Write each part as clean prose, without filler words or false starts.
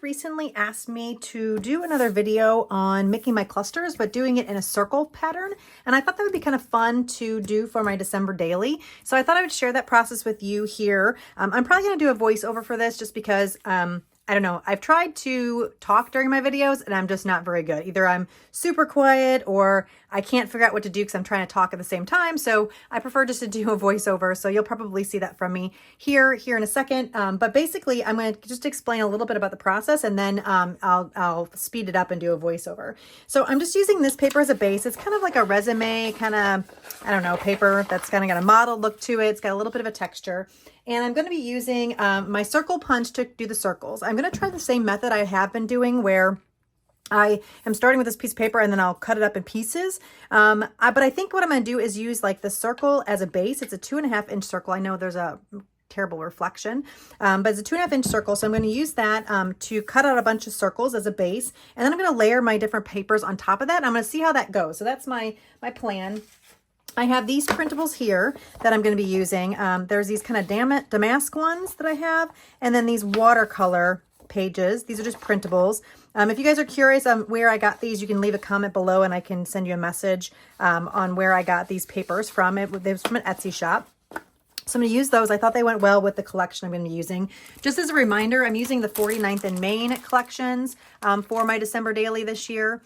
recently asked me to do another video on making my clusters, but doing it in a circle pattern. And I thought that would be kind of fun to do for my December daily. So I thought I would share that process with you here. I'm probably going to do a voiceover for this just because I don't know. I've tried to talk during my videos and I'm just not very good. Either I'm super quiet or I can't figure out what to do because I'm trying to talk at the same time. So I prefer just to do a voiceover. So you'll probably see that from me here in a second. But basically I'm going to just explain a little bit about the process and then I'll speed it up and do a voiceover. So I'm just using this paper as a base. It's kind of like a resume kind of, I don't know, paper that's kind of got a model look to it. It's got a little bit of a texture. And I'm going to be using my circle punch to do the circles. I'm going to try the same method I have been doing where I am starting with this piece of paper and then I'll cut it up in pieces. But I think what I'm going to do is use like the circle as a base. It's a 2.5 inch circle. I know there's a terrible reflection, but it's a 2.5 inch circle. So I'm going to use that to cut out a bunch of circles as a base. And then I'm going to layer my different papers on top of that. I'm going to see how that goes. So that's my plan. I have these printables here that I'm going to be using. There's these kind of damask ones that I have, and then these watercolor pages. These are just printables. If you guys are curious on where I got these, you can leave a comment below and I can send you a message on where I got these papers from. It was from an Etsy shop. So I'm going to use those. I thought they went well with the collection I'm going to be using. Just as a reminder, I'm using the 49th and Main collections for my December daily this year.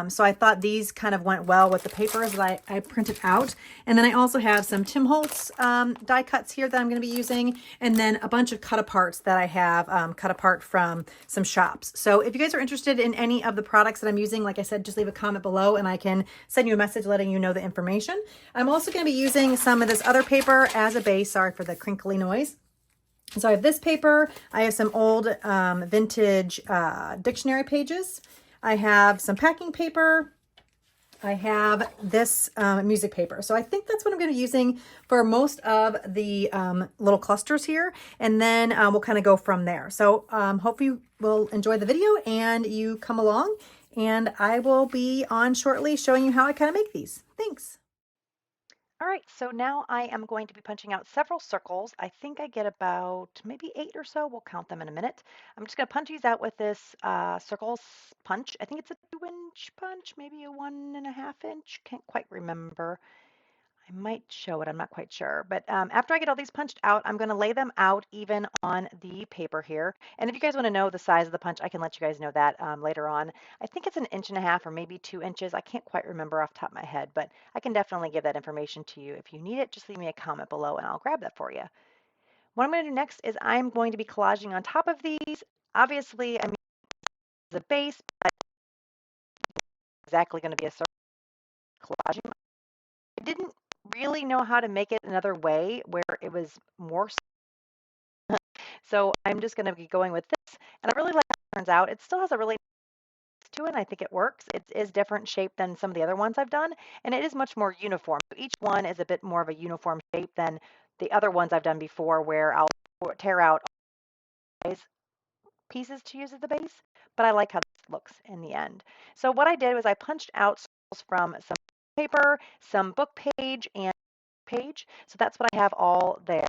So I thought these kind of went well with the papers that I printed out. And then I also have some Tim Holtz die cuts here that I'm going to be using. And then a bunch of cut aparts that I have cut apart from some shops. So if you guys are interested in any of the products that I'm using, like I said, just leave a comment below and I can send you a message letting you know the information. I'm also going to be using some of this other paper as a base. Sorry for the crinkly noise. So I have this paper. I have some old vintage dictionary pages. I have some packing paper. I have this music paper. So I think that's what I'm going to be using for most of the little clusters here. And then we'll kind of go from there. So hope you will enjoy the video and you come along. And I will be on shortly showing you how I kind of make these. Thanks. All right, so now I am going to be punching out several circles. I think I get about maybe 8 or so. We'll count them in a minute. I'm just going to punch these out with this circles punch. I think it's a 2-inch punch, maybe a 1.5 inch. Can't quite remember. I might show it, I'm not quite sure. But after I get all these punched out, I'm going to lay them out even on the paper here. And if you guys want to know the size of the punch, I can let you guys know that later on. I think it's 1.5 inches or maybe 2 inches. I can't quite remember off the top of my head, but I can definitely give that information to you. If you need it, just leave me a comment below and I'll grab that for you. What I'm going to do next is I'm going to be collaging on top of these. Obviously, I'm using a base, but it's exactly going to be a circle collaging. I didn't really know how to make it another way where it was more. So I'm just going to be going with this. And I really like how it turns out. It still has a really nice to it, and I think it works. It is different shape than some of the other ones I've done, and it is much more uniform. So each one is a bit more of a uniform shape than the other ones I've done before where I'll tear out all these pieces to use as the base, but I like how this looks in the end. So what I did was I punched out circles from some paper, some book page, and page. So that's what I have all there.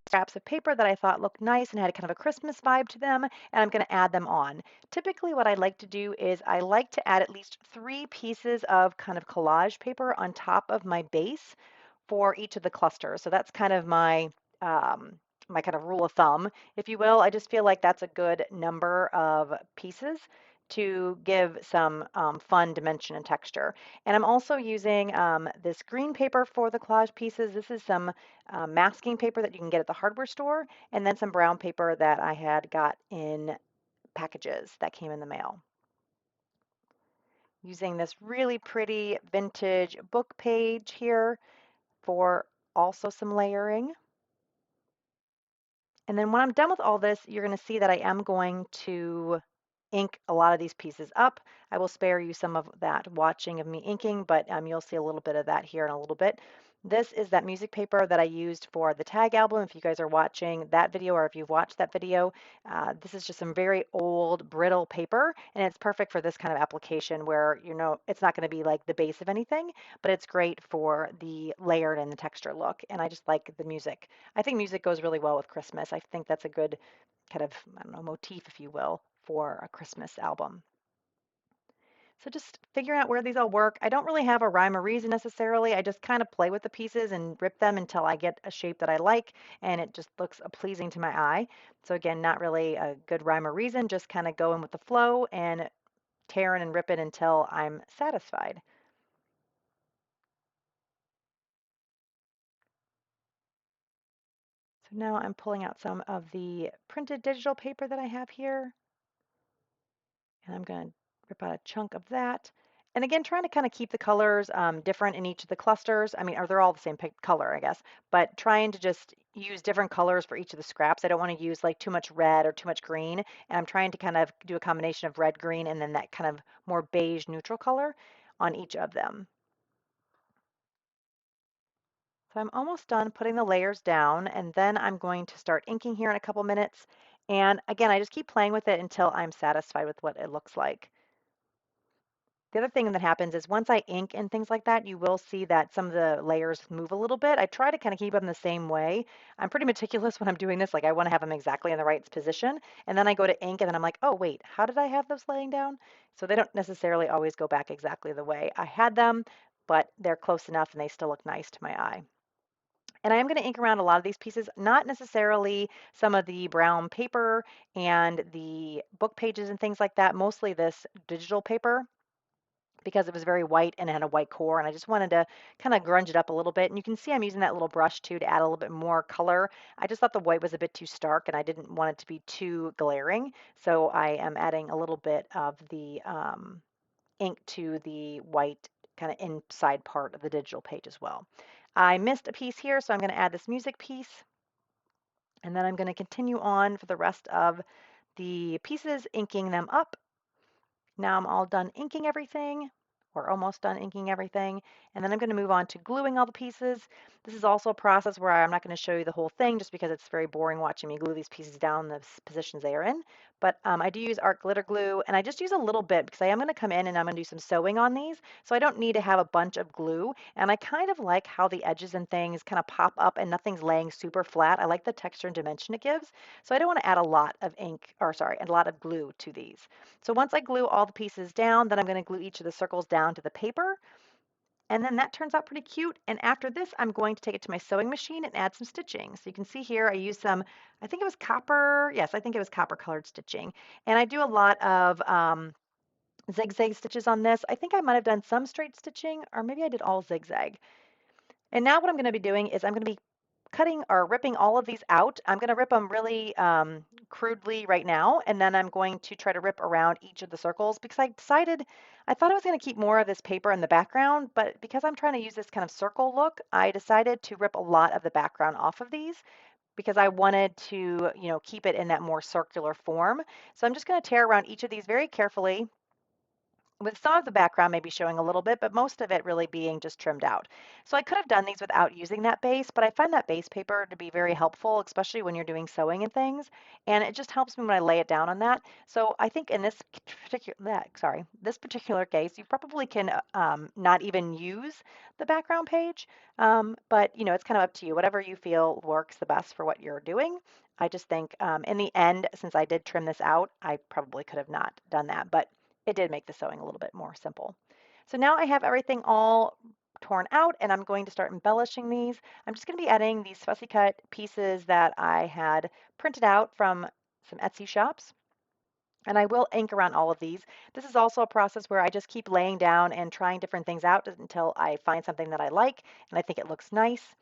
Scraps of paper that I thought looked nice and had kind of a Christmas vibe to them, and I'm going to add them on. Typically what I like to do is I like to add at least 3 pieces of kind of collage paper on top of my base for each of the clusters. So that's kind of my my kind of rule of thumb, if you will. I just feel like that's a good number of pieces to give some fun dimension and texture. And I'm also using this green paper for the collage pieces. This is some masking paper that you can get at the hardware store, and then some brown paper that I had got in packages that came in the mail. Using this really pretty vintage book page here for also some layering. And then when I'm done with all this, you're going to see that I am going to ink a lot of these pieces up. I will spare you some of that watching of me inking, but you'll see a little bit of that here in a little bit. This is that music paper that I used for the tag album. If you guys are watching that video or if you've watched that video, this is just some very old, brittle paper, and it's perfect for this kind of application where, you know, it's not going to be like the base of anything, but it's great for the layered and the texture look. And I just like the music. I think music goes really well with Christmas. I think that's a good kind of, I don't know, motif, if you will, for a Christmas album. So just figuring out where these all work. I don't really have a rhyme or reason necessarily. I just kind of play with the pieces and rip them until I get a shape that I like and it just looks pleasing to my eye. So again, not really a good rhyme or reason, just kind of going with the flow and tearing and ripping until I'm satisfied. So now I'm pulling out some of the printed digital paper that I have here. And I'm going to rip out a chunk of that. And again, trying to kind of keep the colors different in each of the clusters. I mean, or they're all the same color, I guess, but trying to just use different colors for each of the scraps. I don't want to use like too much red or too much green. And I'm trying to kind of do a combination of red, green, and then that kind of more beige neutral color on each of them. So I'm almost done putting the layers down, and then I'm going to start inking here in a couple minutes. And again, I just keep playing with it until I'm satisfied with what it looks like. The other thing that happens is once I ink and things like that, you will see that some of the layers move a little bit. I try to kind of keep them the same way. I'm pretty meticulous when I'm doing this. Like I want to have them exactly in the right position. And then I go to ink and then I'm like, oh, wait, how did I have those laying down? So they don't necessarily always go back exactly the way I had them, but they're close enough and they still look nice to my eye. And I am going to ink around a lot of these pieces, not necessarily some of the brown paper and the book pages and things like that, mostly this digital paper because it was very white and it had a white core and I just wanted to kind of grunge it up a little bit. And you can see I'm using that little brush too to add a little bit more color. I just thought the white was a bit too stark and I didn't want it to be too glaring. So I am adding a little bit of the ink to the white kind of inside part of the digital page as well. I missed a piece here, so I'm going to add this music piece. And then I'm going to continue on for the rest of the pieces, inking them up. Now I'm all done inking everything, or almost done inking everything, and then I'm going to move on to gluing all the pieces. This is also a process where I'm not going to show you the whole thing just because it's very boring watching me glue these pieces down the positions they are in. But I do use art glitter glue, and I just use a little bit because I am going to come in and I'm going to do some sewing on these, so I don't need to have a bunch of glue. And I kind of like how the edges and things kind of pop up and nothing's laying super flat. I like the texture and dimension it gives, so I don't want to add a lot of ink, or sorry, a lot of glue to these. So once I glue all the pieces down, then I'm going to glue each of the circles down to the paper. And then that turns out pretty cute. And after this, I'm going to take it to my sewing machine and add some stitching. So you can see here, I use some, I think it was copper. Yes, I think it was copper colored stitching. And I do a lot of zigzag stitches on this. I think I might have done some straight stitching, or maybe I did all zigzag. And now what I'm going to be doing is I'm going to be cutting or ripping all of these out. I'm going to rip them really crudely right now, and then I'm going to try to rip around each of the circles because I decided I thought I was going to keep more of this paper in the background, but because I'm trying to use this kind of circle look, I decided to rip a lot of the background off of these because I wanted to, you know, keep it in that more circular form. So I'm just going to tear around each of these very carefully with some of the background maybe showing a little bit, but most of it really being just trimmed out. So I could have done these without using that base, but I find that base paper to be very helpful, especially when you're doing sewing and things. And it just helps me when I lay it down on that. So I think in this this particular case, you probably can not even use the background page. But you know, it's kind of up to you. Whatever you feel works the best for what you're doing. I just think in the end, since I did trim this out, I probably could have not done that. But it did make the sewing a little bit more simple. So now I have everything all torn out and I'm going to start embellishing these. I'm just going to be adding these fussy cut pieces that I had printed out from some Etsy shops. And I will ink around all of these. This is also a process where I just keep laying down and trying different things out until I find something that I like and I think it looks nice.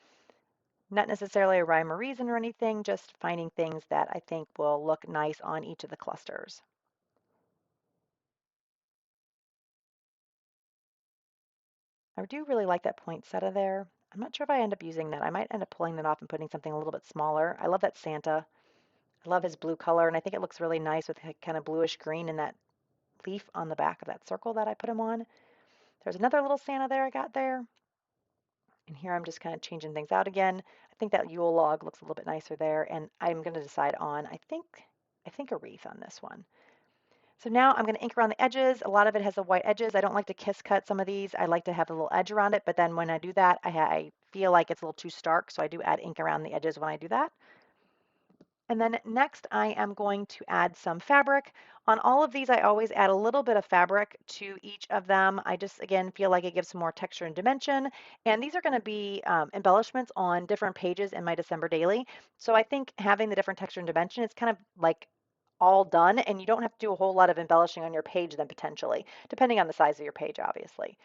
Not necessarily a rhyme or reason or anything, just finding things that I think will look nice on each of the clusters. I do really like that poinsettia there. I'm not sure if I end up using that. I might end up pulling that off and putting something a little bit smaller. I love that Santa. I love his blue color, and I think it looks really nice with kind of bluish green and that leaf on the back of that circle that I put him on. There's another little Santa there I got there. And here I'm just kind of changing things out again. I think that Yule log looks a little bit nicer there, and I'm going to decide on, I think a wreath on this one. So now I'm going to ink around the edges. A lot of it has the white edges. I don't like to kiss cut some of these. I like to have a little edge around it, but then when I do that, I feel like it's a little too stark, so I do add ink around the edges when I do that. And then next I am going to add some fabric. On all of these, I always add a little bit of fabric to each of them. I just, again, feel like it gives some more texture and dimension. And these are going to be embellishments on different pages in my December daily. So I think having the different texture and dimension, it's kind of like all done, and you don't have to do a whole lot of embellishing on your page then potentially, depending on the size of your page, obviously.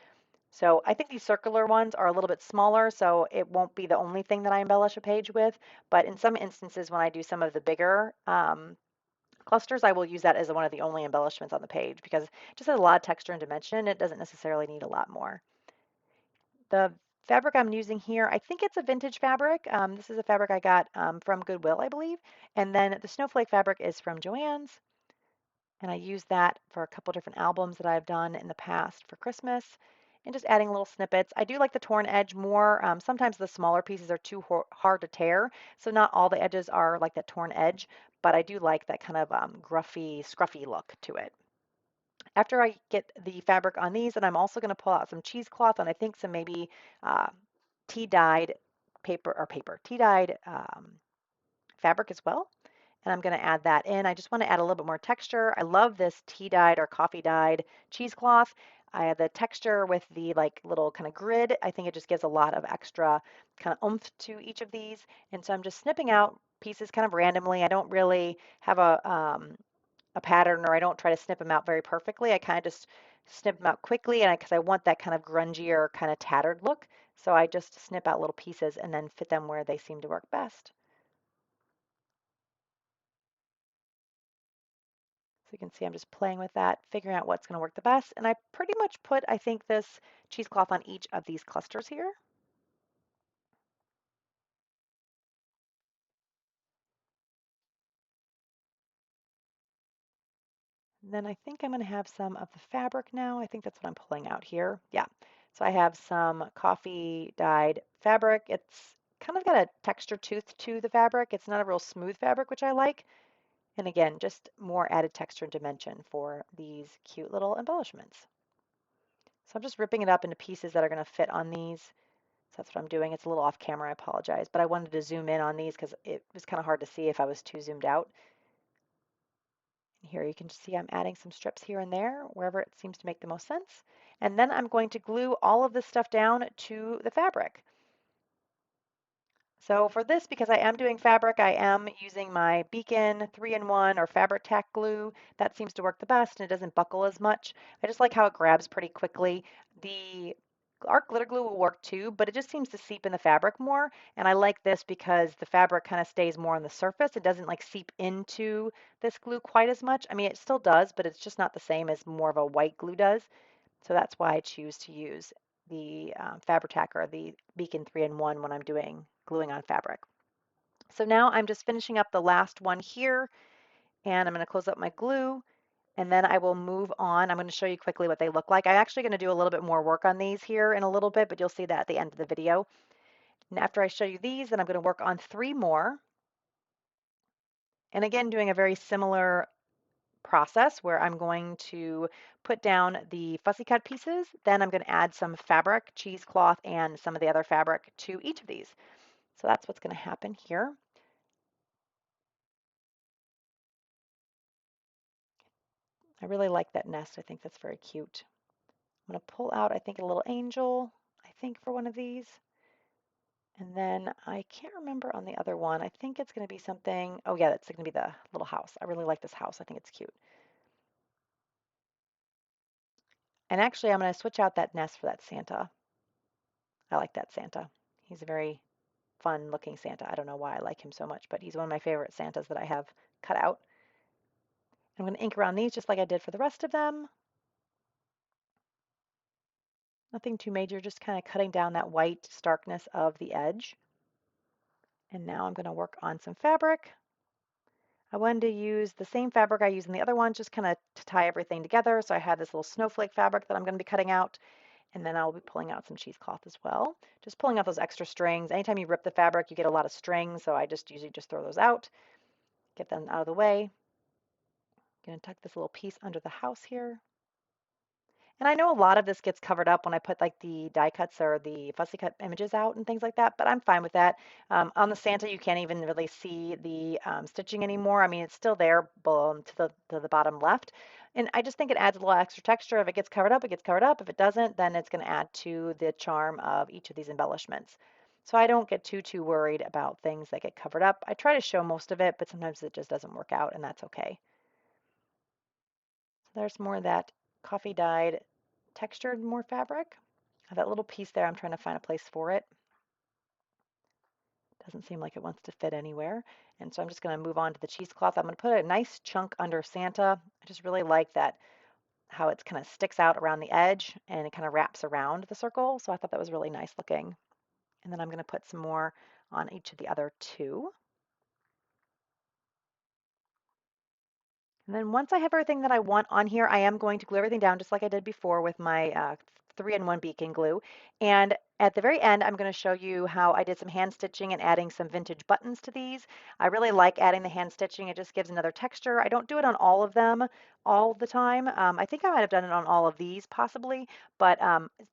So I think these circular ones are a little bit smaller, so it won't be the only thing that I embellish a page with. But in some instances, when I do some of the bigger clusters, I will use that as one of the only embellishments on the page because it just has a lot of texture and dimension. It doesn't necessarily need a lot more. The fabric I'm using here, I think it's a vintage fabric. This is a fabric I got from Goodwill, I believe. And then the snowflake fabric is from Joann's. And I use that for a couple different albums that I've done in the past for Christmas and just adding little snippets. I do like the torn edge more. Sometimes the smaller pieces are too hard to tear, so not all the edges are like that torn edge, but I do like that kind of gruffy, scruffy look to it. After I get the fabric on these, and I'm also going to pull out some cheesecloth and I think some maybe uh, tea-dyed tea-dyed fabric as well. And I'm going to add that in. I just want to add a little bit more texture. I love this tea dyed or coffee dyed cheesecloth. I have the texture with the like little kind of grid. I think it just gives a lot of extra kind of oomph to each of these. And so I'm just snipping out pieces kind of randomly. I don't really have a pattern, or I don't try to snip them out very perfectly. I kind of just snip them out quickly, and because I want that kind of grungier, kind of tattered look. So I just snip out little pieces and then fit them where they seem to work best. So you can see I'm just playing with that, figuring out what's going to work the best. And I pretty much put, I think, this cheesecloth on each of these clusters here. And then I think I'm going to have some of the fabric now. I think that's what I'm pulling out here. Yeah. So I have some coffee dyed fabric. It's kind of got a texture tooth to the fabric. It's not a real smooth fabric, which I like. And again, just more added texture and dimension for these cute little embellishments. So I'm just ripping it up into pieces that are going to fit on these. So that's what I'm doing. It's a little off camera, I apologize, but I wanted to zoom in on these because it was kind of hard to see if I was too zoomed out. And here you can see I'm adding some strips here and there, wherever it seems to make the most sense. And then I'm going to glue all of this stuff down to the fabric. So for this, because I am doing fabric, I am using my Beacon 3-in-1 or Fabric Tack glue. That seems to work the best and it doesn't buckle as much. I just like how it grabs pretty quickly. The art glitter glue will work too, but it just seems to seep in the fabric more. And I like this because the fabric kind of stays more on the surface. It doesn't like seep into this glue quite as much. I mean, it still does, but it's just not the same as more of a white glue does. So that's why I choose to use the Fabri-Tac or the Beacon 3-in-1 when I'm doing gluing on fabric. So now I'm just finishing up the last one here, and I'm going to close up my glue, and then I will move on. I'm going to show you quickly what they look like. I'm actually going to do a little bit more work on these here in a little bit, but you'll see that at the end of the video. And after I show you these, then I'm going to work on 3 more. And again, doing a very similar process where I'm going to put down the fussy cut pieces. Then I'm going to add some fabric, cheesecloth, and some of the other fabric to each of these. So that's what's going to happen here. I really like that nest. I think that's very cute. I'm going to pull out, I think, a little angel, I think, for one of these. And then I can't remember on the other one. I think it's going to be something. Oh, yeah, that's going to be the little house. I really like this house. I think it's cute. And actually, I'm going to switch out that nest for that Santa. I like that Santa. He's a very fun looking Santa. I don't know why I like him so much, but he's one of my favorite Santas that I have cut out. I'm going to ink around these just like I did for the rest of them. Nothing too major, just kind of cutting down that white starkness of the edge. And now I'm going to work on some fabric. I wanted to use the same fabric I used in the other one, just kind of to tie everything together. So I have this little snowflake fabric that I'm going to be cutting out. And then I'll be pulling out some cheesecloth as well. Just pulling out those extra strings. Anytime you rip the fabric, you get a lot of strings, so I just usually just throw those out, get them out of the way. Gonna tuck this little piece under the house here. And I know a lot of this gets covered up when I put like the die cuts or the fussy cut images out and things like that, but I'm fine with that. On the Santa, you can't even really see the stitching anymore. I mean, it's still there to the bottom left. And I just think it adds a little extra texture. If it gets covered up, it gets covered up. If it doesn't, then it's going to add to the charm of each of these embellishments. So I don't get too worried about things that get covered up. I try to show most of it, but sometimes it just doesn't work out, and that's okay. So there's more of that coffee dyed textured more fabric. That little piece there, I'm trying to find a place for it. Doesn't seem like it wants to fit anywhere. And so I'm just going to move on to the cheesecloth. I'm going to put a nice chunk under Santa. I just really like that, how it kind of sticks out around the edge and it kind of wraps around the circle. So I thought that was really nice looking. And then I'm going to put some more on each of the other two. And then once I have everything that I want on here, I am going to glue everything down just like I did before with my 3-in-1 beacon glue. And at the very end, I'm going to show you how I did some hand stitching and adding some vintage buttons to these. I really like adding the hand stitching. It just gives another texture. I don't do it on all of them all the time. I think I might have done it on all of these possibly, but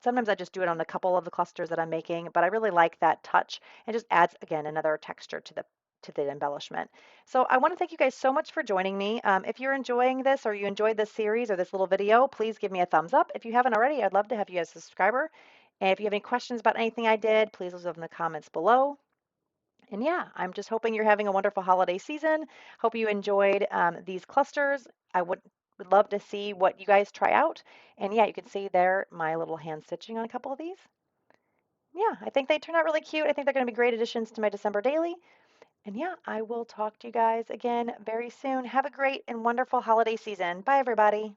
sometimes I just do it on a couple of the clusters that I'm making. But I really like that touch. It just adds, again, another texture to the embellishment. So I want to thank you guys so much for joining me. If you're enjoying this or you enjoyed this series or this little video, please give me a thumbs up. If you haven't already, I'd love to have you as a subscriber. And if you have any questions about anything I did, please leave them in the comments below. And yeah, I'm just hoping you're having a wonderful holiday season. Hope you enjoyed these clusters. I would love to see what you guys try out. And yeah, you can see there my little hand stitching on a couple of these. Yeah, I think they turned out really cute. I think they're going to be great additions to my December daily. And yeah, I will talk to you guys again very soon. Have a great and wonderful holiday season. Bye, everybody.